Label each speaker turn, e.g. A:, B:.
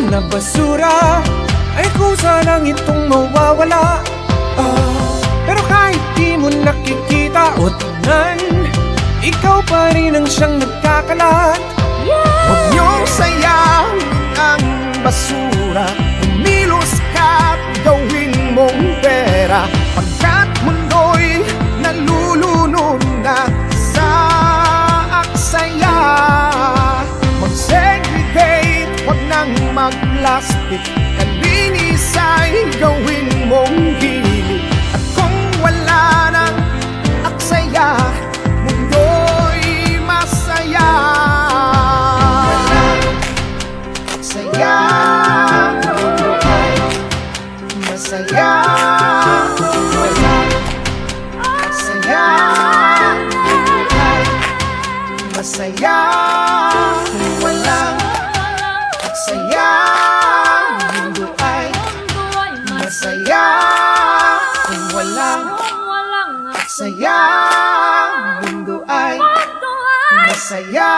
A: na basura ay kusa lang itong mawawala. Pero kahit di mo nakikita o tingnan, ikaw pa rin ang siyang nagkakalat.
B: Huwag niyong sayangin ang basura, umilos ka't gawin mong pera, pagkat mundo'y nalulunod na sa aksaya. Mag-segregate, huwag nang mag-plastic, kalinis ay gawin mong hilig. At kung wala nang aksaya, mundo'y masaya. Masaya, masaya, masaya, masaya, walang aksaya. Mundo ay masaya kung walang aksaya. Mundo ay masaya.